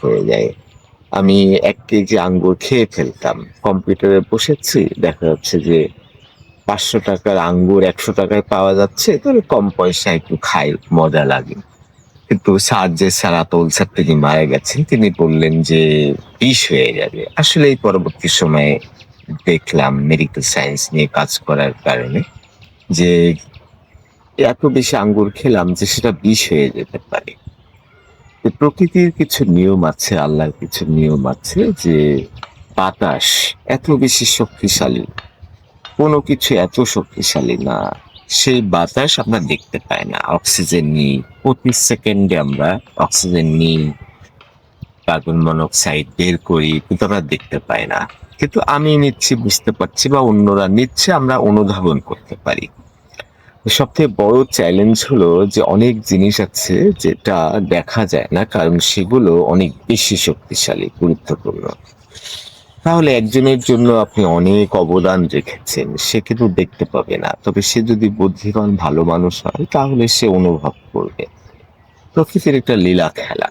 হয়ে যায়। আমি ১ কেজি আঙ্গুর খেয়ে ফেলতাম। কম্পিউটারে বসেছি, দেখা যাচ্ছে যে ৳৫০০ র আঙ্গুর ৳১০০ য় পাওয়া যাচ্ছে। তাহলে কম পয়সায় একটু খাই, মজা লাগে। কিন্তু স্যার যে স্যার আতউল স্যার তিনি মারা গেছেন। তিনি বললেন যে বিষ হয়ে যাবে। আসলেই পরবর্তী সময়ে দেখলাম মেডিকেল সায়েন্স নিয়ে কাজ করার কারণে যে এত বেশি আঙ্গুর খেলাম যে সেটা বিষ হয়ে যেতে পারে। তো প্রকৃতির কিছু নিয়ম আছে, আল্লাহর কিছু নিয়ম আছে যে বাতাস এত বেশি শক্তিশালী, কোনো কিছু এত শক্তিশালী না। সেই বাতাস আমরা দেখতে পাই না। অক্সিজেন নিই। প্রতি সেকেন্ডে আমরা অক্সিজেন নিই, কার্বন মনোক্সাইড বের করি, কিন্তু আমরা দেখতে পাই না। কিন্তু আমি নিচ্ছি বুঝতে পারছি বা অন্যরা নিচ্ছে আমরা অনুধাবন করতে পারি। সবথেকে বড় চ্যালেঞ্জ হলো যে অনেক জিনিস আছে যেটা দেখা যায় না, কারণ সেগুলো অনেক বেশি শক্তিশালী, গুরুত্বপূর্ণ। তাহলে একজনের জন্য আপনি অনেক অবদান রেখেছেন, সে কিন্তু দেখতে পাবে না। তবে সে যদি বুদ্ধিমান ভালো মানুষ হয় তাহলে সে অনুভব করবে। প্রকৃতির একটা লীলা খেলা।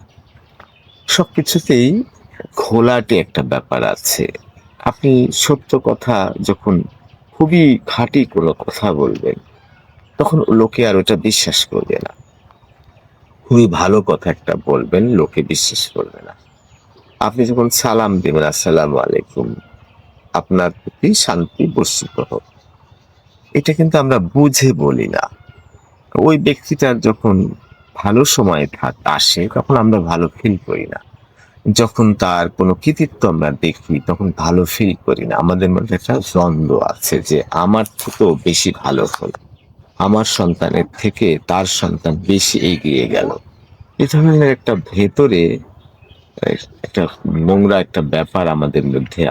সবকিছুতেই ঘোলাটে একটা ব্যাপার আছে। আপনি সত্য কথা যখন খুবই খাঁটি কোনো কথা বলবেন, তখন লোকে আর ওটা বিশ্বাস করবে না। খুবই ভালো কথা একটা বলবেন, লোকে বিশ্বাস করবে না। আপনি যখন সালাম দিবেন, আসসালামু আলাইকুম, আপনার প্রতি শান্তি বর্ষিত হোক। এটা কিন্তু আমরা বুঝে বলি না। ওই ব্যক্তিটার যখন ভালো সময় আসে তখন আমরা ভালো ফিল করি না। যখন তার কোনো কৃতিত্ব আমরা দেখি তখন ভালো ফিল করি না। আমাদের মধ্যে একটা দ্বন্দ্ব আছে যে আমার থেকেও বেশি ভালো হলো। আমার সন্তানের থেকে তার সন্তান বেশি এগিয়ে গেল। এ ধরনের একটা ভেতরে একটা নোংরা একটা ব্যাপার আমাদের মধ্যে